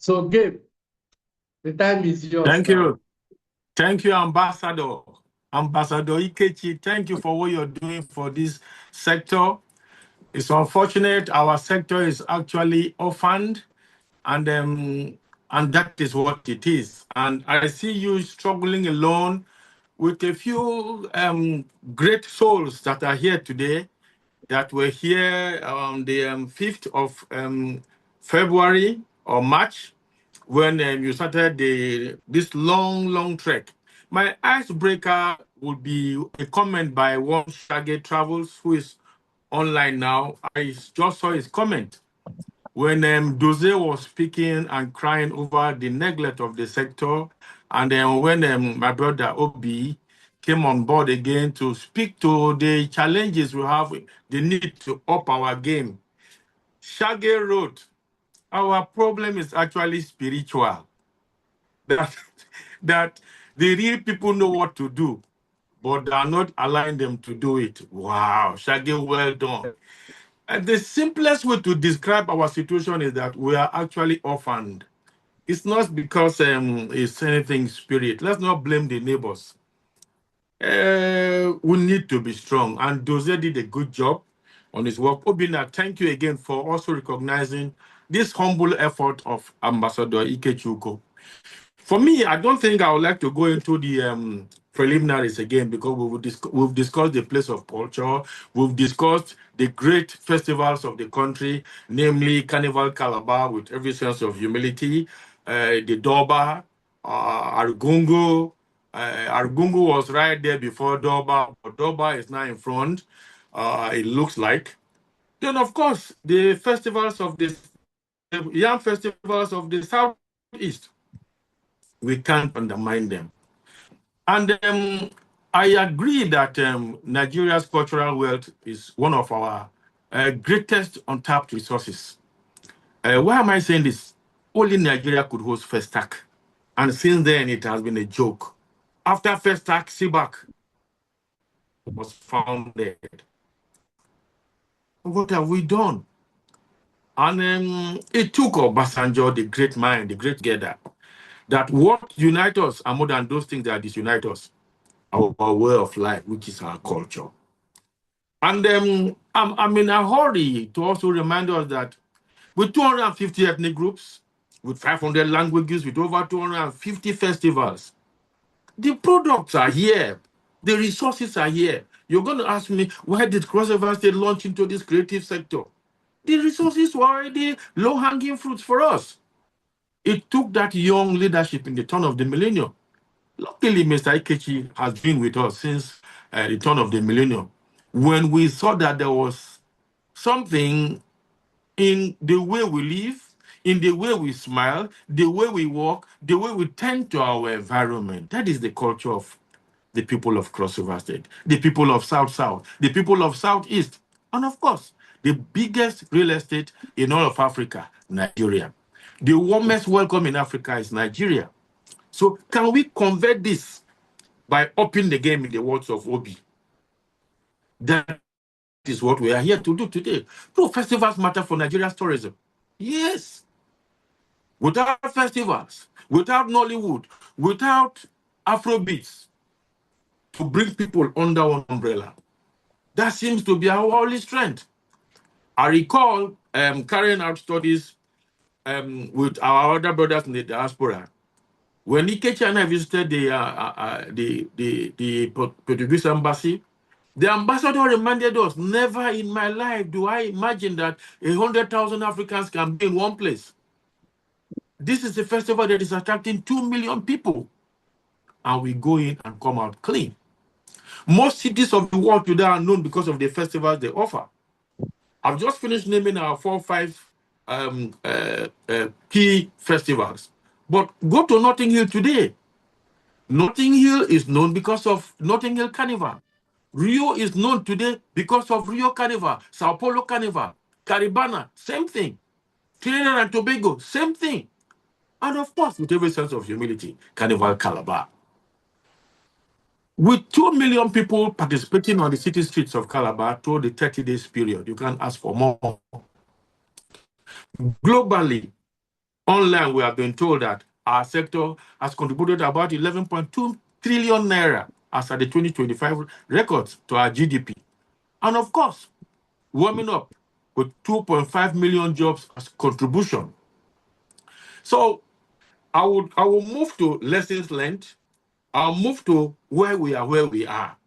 So, Gabe, the time is yours. Thank you. Thank you, Ambassador. Ambassador Ikechi, thank you for what you're doing for this sector. It's unfortunate our sector is actually orphaned, and that is what it is. And I see you struggling alone with a few great souls that are here today, that were here on the 5th of February or March, when you started this long trek. My icebreaker would be a comment by one Shaggy Travels, who is online now. I just saw his comment when Doze was speaking and crying over the neglect of the sector, and then when my brother Obi came on board again to speak to the challenges we have, the need to up our game. Shaggy wrote, our problem is actually spiritual. That the real people know what to do, but they are not allowing them to do it. Wow, Shaggy, well done. And the simplest way to describe our situation is that we are actually orphaned. It's not because it's anything spirit. Let's not blame the neighbors. We need to be strong. And Doze did a good job on his work. Obina, thank you again for also recognizing this humble effort of Ambassador Ikechuko. For me, I don't think I would like to go into the preliminaries again, because we've discussed the place of culture. We've discussed the great festivals of the country, namely Carnival Calabar with every sense of humility, the Doba, Argungu. Argungu was right there before Doba, but Doba is now in front, it looks like. Then, of course, the festivals of the young festivals of the Southeast. We can't undermine them. And I agree that Nigeria's cultural wealth is one of our greatest untapped resources. Why am I saying this? Only Nigeria could host Festac. And since then, it has been a joke. After Festac, Sibak was founded. What have we done? And it took Obasanjo, the great mind, the great together, that what unites us are more than those things that disunite us. Our way of life, which is our culture. And I'm in a hurry to also remind us that with 250 ethnic groups, with 500 languages, with over 250 festivals, the products are here. The resources are here. You're going to ask me, why did Cross River State launch into this creative sector? The resources were already low-hanging fruits for us. It took that young leadership in the turn of the millennium. Luckily, Mr. Ikechi has been with us since the turn of the millennium, when we saw that there was something in the way we live, in the way we smile, the way we walk, the way we tend to our environment. That is the culture of the people of Cross River State, the people of South-South, the people of Southeast, and of course, the biggest real estate in all of Africa, Nigeria. The warmest welcome in Africa is Nigeria. So can we convert this by upping the game, in the words of Obi? That is what we are here to do today. Do festivals matter for Nigeria's tourism? Yes. Without festivals, without Nollywood, without Afrobeats to bring people under one umbrella, that seems to be our only strength. I recall carrying out studies with our other brothers in the diaspora. When Ikechi and I visited the Portuguese embassy, the ambassador reminded us, never in my life do I imagine that 100,000 Africans can be in one place. This is a festival that is attracting 2 million people, and we go in and come out clean. Most cities of the world today are known because of the festivals they offer. I've just finished naming our 4 or 5 key festivals. But go to Notting Hill today. Notting Hill is known because of Notting Hill Carnival. Rio is known today because of Rio Carnival, Sao Paulo Carnival, Caribana, same thing. Trinidad and Tobago, same thing. And of course, with every sense of humility, Carnival Calabar. With 2 million people participating on the city streets of Calabar through the 30 days period, you can't ask for more. Globally, Online, we have been told that our sector has contributed about 11.2 trillion naira as at the 2025 records to our GDP. And of course, warming up with 2.5 million jobs as contribution. So I will move to lessons learned. I'll move to where we are.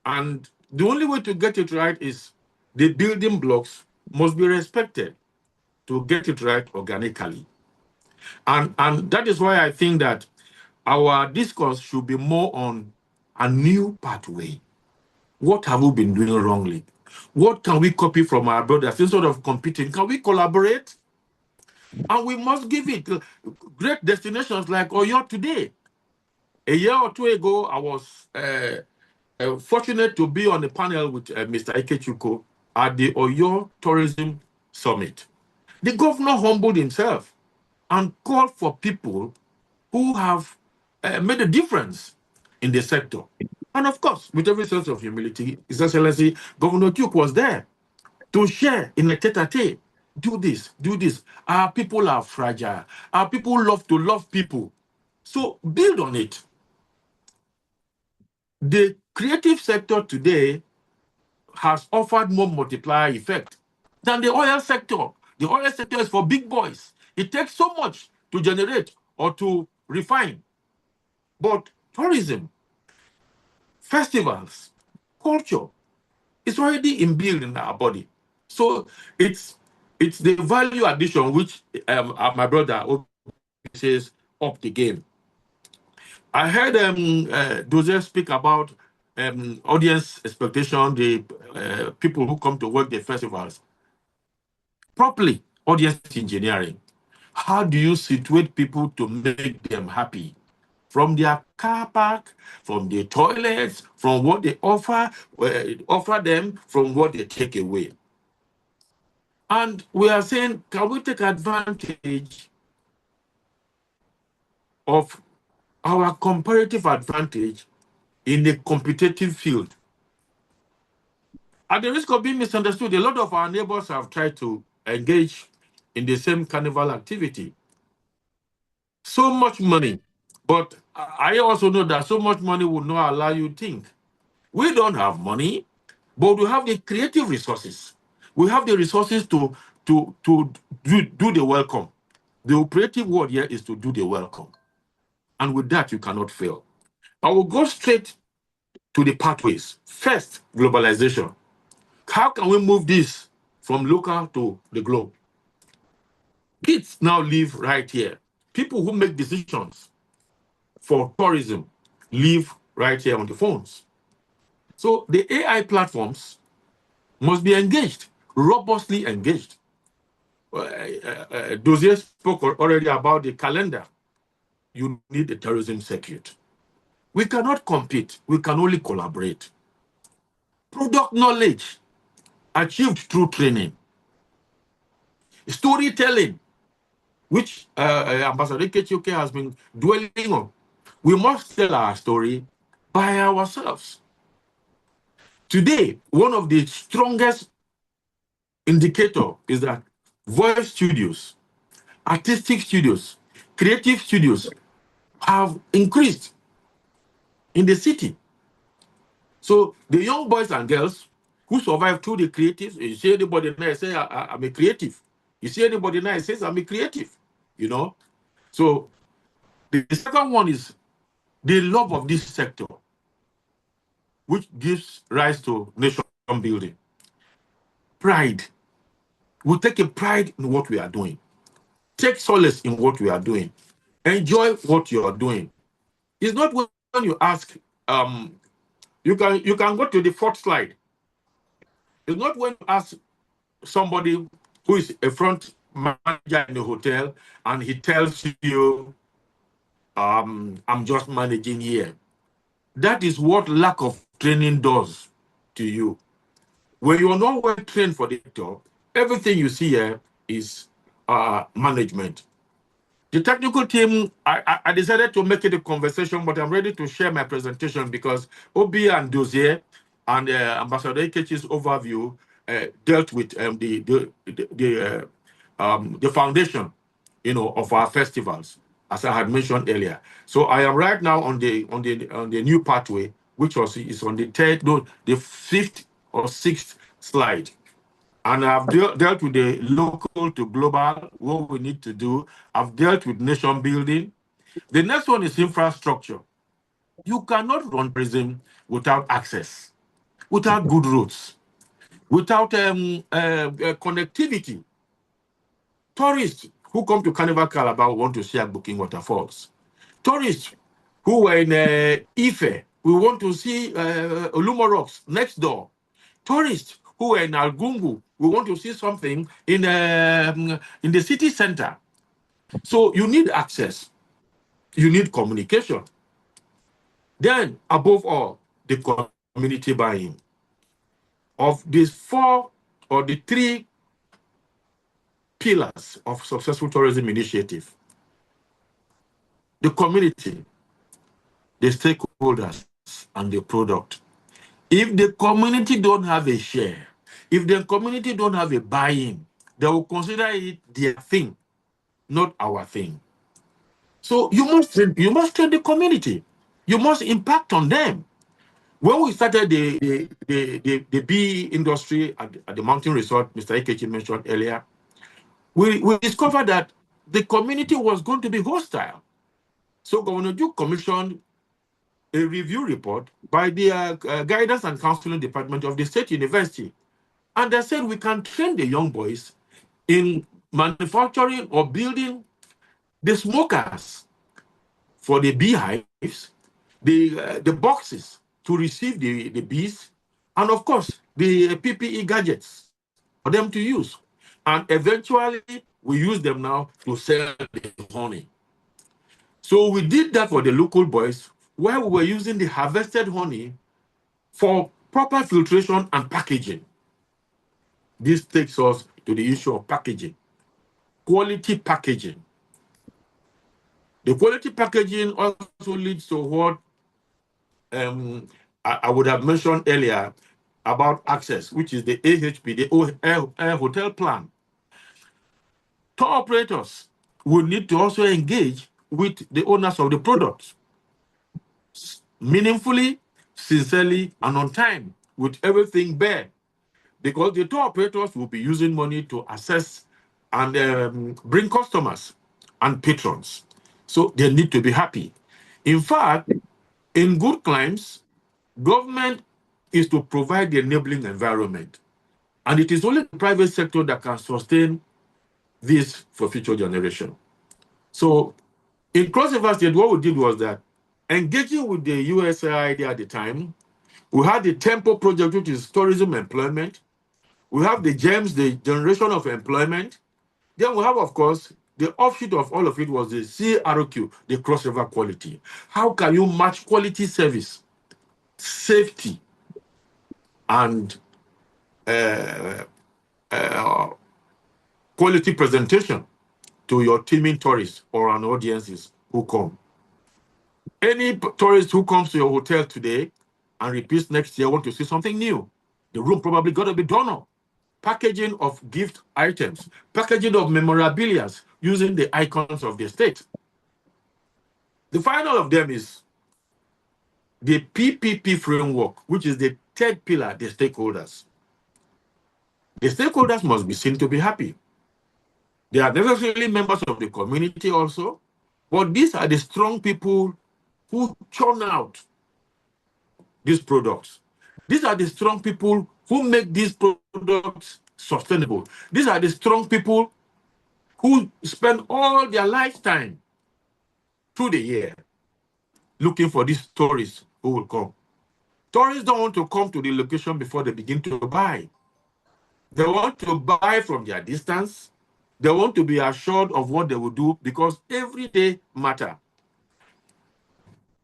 And the only way to get it right is the building blocks must be respected to get it right organically. And that is why I think that our discourse should be more on a new pathway. What have we been doing wrongly? What can we copy from our brothers instead of competing? Can we collaborate? And we must give it great destinations like Oyo today. A year or two ago, I was fortunate to be on a panel with Mr. Ikechuko at the Oyo Tourism Summit. The governor humbled himself and called for people who have made a difference in the sector. And of course, with every sense of humility, His Excellency Governor Duke was there to share in a tete-a-tete. Do this, do this. Our people are fragile. Our people love to love people. So build on it. The creative sector today has offered more multiplier effect than the oil sector. The oil sector is for big boys. It takes so much to generate or to refine. But tourism, festivals, culture is already inbuilt in our body. So it's the value addition which my brother says up the game. I heard Dozier speak about audience expectation, the people who come to work the festivals. Properly, audience engineering. How do you situate people to make them happy? From their car park, from their toilets, from what they offer them, from what they take away. And we are saying, can we take advantage of our comparative advantage in a competitive field? At the risk of being misunderstood, a lot of our neighbors have tried to engage in the same carnival activity. So much money, but I also know that so much money will not allow you to think. We don't have money, but we have the creative resources. We have the resources to do the welcome. The operative word here is to do the welcome. And with that, you cannot fail. I will go straight to the pathways. First, globalization. How can we move this from local to the globe? Kids now live right here. People who make decisions for tourism live right here on the phones. So the AI platforms must be engaged, robustly engaged. Dozier spoke already about the calendar. You need a tourism circuit. We cannot compete. We can only collaborate. Product knowledge achieved through training. Storytelling, which Ambassador Kechuke has been dwelling on. We must tell our story by ourselves. Today, one of the strongest indicators is that voice studios, artistic studios, creative studios have increased in the city. So the young boys and girls who survive through the creatives, you see anybody now say, I'm a creative. You see anybody now says, I'm a creative, you know? So the second one is the love of this sector, which gives rise to nation building. Pride. We take a pride in what we are doing. Take solace in what we are doing. Enjoy what you are doing. It's not when you ask, you can go to the fourth slide. It's not when you ask somebody who is a front manager in a hotel and he tells you, I'm just managing here. That is what lack of training does to you. When you are not well trained for the job, everything you see here is management. The technical team, I decided to make it a conversation, but I'm ready to share my presentation because Obi and Dozier and Ambassador Ikechi's overview dealt with the foundation. of our festivals, as I had mentioned earlier. So I am right now on the new pathway, which is on the fifth or sixth slide. And I've dealt with the local to global, what we need to do. I've dealt with nation building. The next one is infrastructure. You cannot run tourism without access, without good roads, without connectivity. Tourists who come to Carnival Calabar want to see Agbokin waterfalls. Tourists who were in Ife, we want to see Olumo Rocks next door. Tourists who were in Algungu, we want to see something in the city center. So you need access. You need communication. Then, above all, the community buy-in. Of these four or the three pillars of successful tourism initiative, the community, the stakeholders, and the product. If the community don't have a share, if the community don't have a buy-in, they will consider it their thing, not our thing. So you must train the community. You must impact on them. When we started the bee industry at the mountain resort, Mr. Ikechi mentioned earlier, we discovered that the community was going to be hostile. So Governor Duke commissioned a review report by the Guidance and Counseling Department of the State University. And they said we can train the young boys in manufacturing or building the smokers for the beehives, the boxes to receive the bees, and of course, the PPE gadgets for them to use. And eventually, we use them now to sell the honey. So we did that for the local boys, where we were using the harvested honey for proper filtration and packaging. This takes us to the issue of packaging, quality packaging. The quality packaging also leads to what I would have mentioned earlier about access, which is the AHP, the Air Hotel Plan. Tour operators will need to also engage with the owners of the products meaningfully, sincerely, and on time, with everything bare, because the tour operators will be using money to assess and bring customers and patrons. So they need to be happy. In fact, in good climes, government is to provide the enabling environment. And it is only the private sector that can sustain this for future generation. So in Cross River State, what we did was that engaging with the USAID at the time, we had the Tempo project, which is tourism employment. We have the GEMS, the generation of employment. Then we have, of course, the offshoot of all of it was the CRQ, the Cross River Quality. How can you match quality service, safety, and quality presentation to your teaming tourists or an audiences who come? Any tourist who comes to your hotel today and repeats next year want to see something new, the room probably got to be done up. Packaging of gift items, packaging of memorabilia using the icons of the state. The final of them is the PPP framework, which is the third pillar, the stakeholders. The stakeholders must be seen to be happy. They are necessarily members of the community also, but these are the strong people who churn out these products. These are the strong people who make these products sustainable. These are the strong people who spend all their lifetime through the year looking for these tourists who will come. Tourists don't want to come to the location before they begin to buy. They want to buy from their distance. They want to be assured of what they will do because every day matters.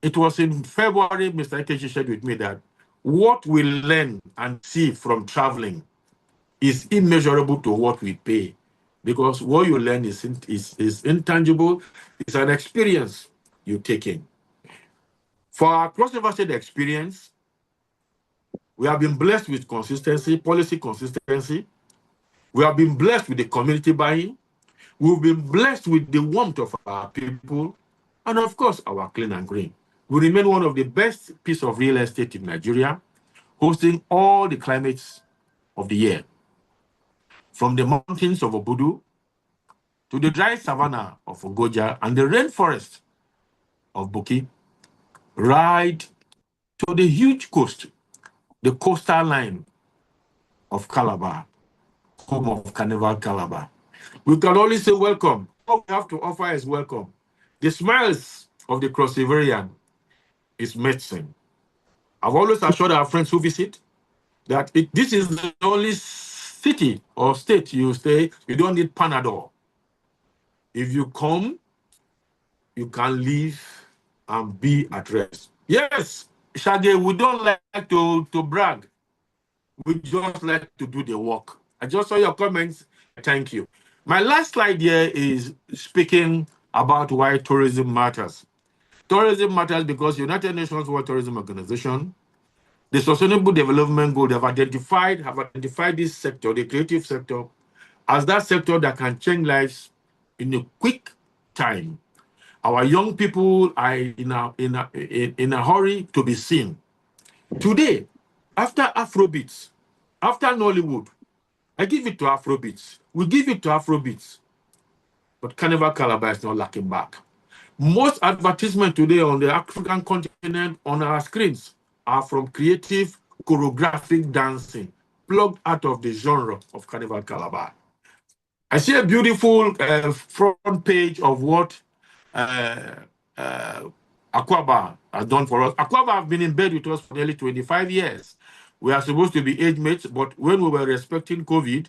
It was in February, Mr. Ikechi shared with me that what we learn and see from traveling is immeasurable to what we pay, because what you learn is intangible. It's an experience you take in. For our Cross River State experience, we have been blessed with consistency, policy consistency. We have been blessed with the community buy-in. We've been blessed with the warmth of our people and, of course, our clean and green. We remain one of the best piece of real estate in Nigeria, hosting all the climates of the year, from the mountains of Obudu to the dry savanna of Ogoja and the rainforest of Buki, right to the huge coast, the coastal line of Calabar, home of Carnival Calabar. We can only say welcome. All we have to offer is welcome. The smiles of the Crossiverian is medicine. I've always assured our friends who visit that this is the only city or state you stay, you don't need Panadol. If you come, you can leave and be at rest. Yes, Shage, we don't like to brag. We just like to do the work. I just saw your comments. Thank you. My last slide here is speaking about why tourism matters. Tourism matters because United Nations World Tourism Organization, the Sustainable Development Goals have identified this sector, the creative sector, as that sector that can change lives in a quick time. Our young people are in a hurry to be seen. Today, after Afrobeats, after Nollywood, I give it to Afrobeats. We give it to Afrobeats. But Carnival Calabar is not lacking back. Most advertisements today on the African continent on our screens are from creative choreographic dancing, plugged out of the genre of Carnival Calabar. I see a beautiful front page of what Aquaba has done for us. Aquaba have been in bed with us for nearly 25 years. We are supposed to be age mates, but when we were respecting COVID,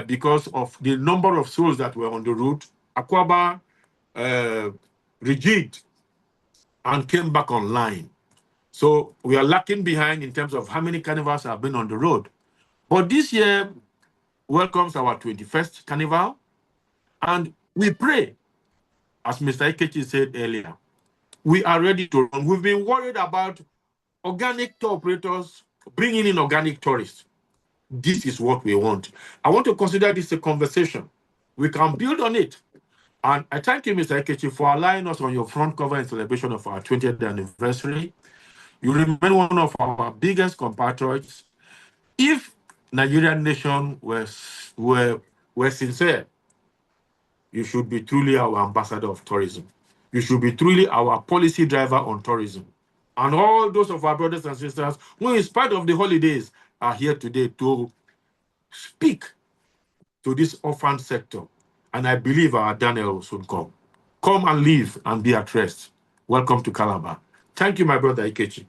because of the number of souls that were on the route, Aquaba rejigged and came back online. So we are lacking behind in terms of how many carnivals have been on the road. But this year welcomes our 21st carnival, and we pray, as Mr. Ikechi said earlier, we are ready to run. We've been worried about organic tour operators bringing in organic tourists. This is what we want. I want to consider this a conversation. We can build on it. And I thank you, Mr. Ikechi, for allowing us on your front cover in celebration of our 20th anniversary. You remain one of our biggest compatriots. If Nigerian nation were sincere, you should be truly our ambassador of tourism. You should be truly our policy driver on tourism. And all those of our brothers and sisters who, in spite of the holidays, are here today to speak to this orphan sector. And I believe our Daniel will soon come. Come and live and be at rest. Welcome to Calabar. Thank you, my brother Ikechi.